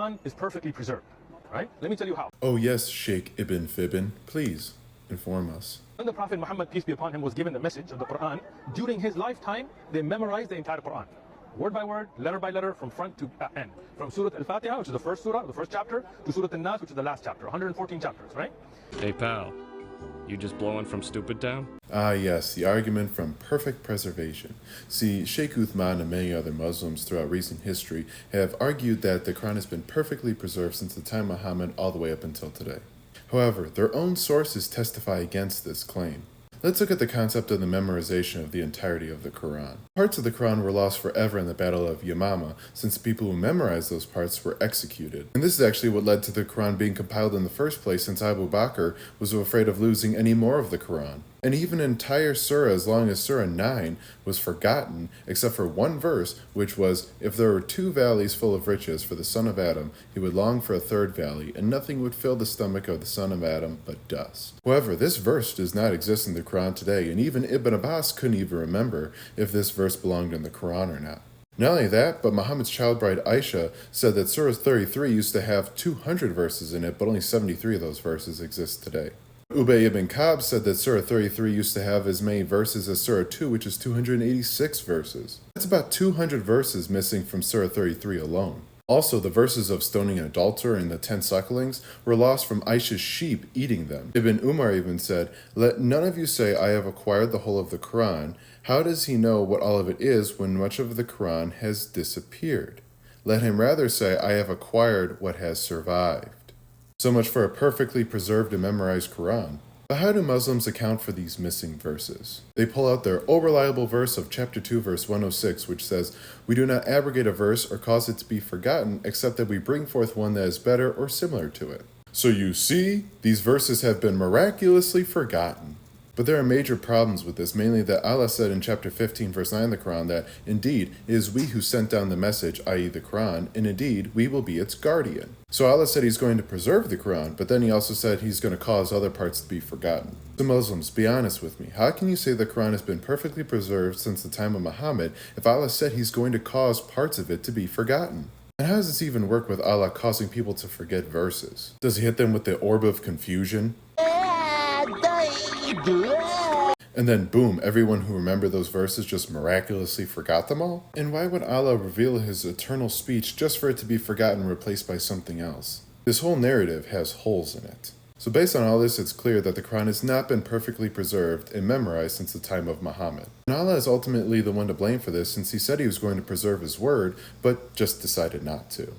Quran is perfectly preserved, right? Let me tell you how. Oh yes, Sheikh Ibn Fibbin, please inform us. When the Prophet Muhammad, peace be upon him, was given the message of the Quran, during his lifetime, they memorized the entire Quran. Word by word, letter by letter, from front to end. From Surah Al-Fatiha, which is the first surah, the first chapter, to Surah Al-Nas, which is the last chapter. 114 chapters, right? Hey pal, you just blowing from Stupid Town? Ah yes, the argument from perfect preservation. See, Sheikh Uthman and many other Muslims throughout recent history have argued that the Quran has been perfectly preserved since the time of Muhammad all the way up until today. However, their own sources testify against this claim. Let's look at the concept of the memorization of the entirety of the Quran. Parts of the Quran were lost forever in the Battle of Yamama, since the people who memorized those parts were executed. And this is actually what led to the Quran being compiled in the first place, since Abu Bakr was afraid of losing any more of the Quran. And even an entire surah as long as Surah 9 was forgotten, except for one verse, which was, if there were 2 valleys full of riches for the son of Adam, he would long for a 3rd valley, and nothing would fill the stomach of the son of Adam but dust. However, this verse does not exist in the Quran today, and even Ibn Abbas couldn't even remember if this verse belonged in the Quran or not. Not only that, but Muhammad's child bride Aisha said that Surah 33 used to have 200 verses in it, but only 73 of those verses exist today. Ubay ibn Ka'b said that Surah 33 used to have as many verses as Surah 2, which is 286 verses. That's about 200 verses missing from Surah 33 alone. Also, the verses of stoning an adulterer and the 10 sucklings were lost from Aisha's sheep eating them. Ibn Umar even said, "Let none of you say, I have acquired the whole of the Quran. How does he know what all of it is when much of the Quran has disappeared? Let him rather say, I have acquired what has survived." So much for a perfectly preserved and memorized Quran. But how do Muslims account for these missing verses? They pull out their reliable verse of chapter 2 verse 106, which says, "We do not abrogate a verse or cause it to be forgotten, except that we bring forth one that is better or similar to it." So you see, these verses have been miraculously forgotten. But there are major problems with this, mainly that Allah said in chapter 15 verse 9 of the Quran that, indeed, it is we who sent down the message, i.e. the Quran, and indeed, we will be its guardian. So Allah said he's going to preserve the Quran, but then he also said he's going to cause other parts to be forgotten. So Muslims, be honest with me. How can you say the Quran has been perfectly preserved since the time of Muhammad if Allah said he's going to cause parts of it to be forgotten? And how does this even work with Allah causing people to forget verses? Does he hit them with the orb of confusion? And then boom, everyone who remembered those verses just miraculously forgot them all? And why would Allah reveal his eternal speech just for it to be forgotten and replaced by something else? This whole narrative has holes in it. So based on all this, it's clear that the Quran has not been perfectly preserved and memorized since the time of Muhammad. And Allah is ultimately the one to blame for this, since he said he was going to preserve his word, but just decided not to.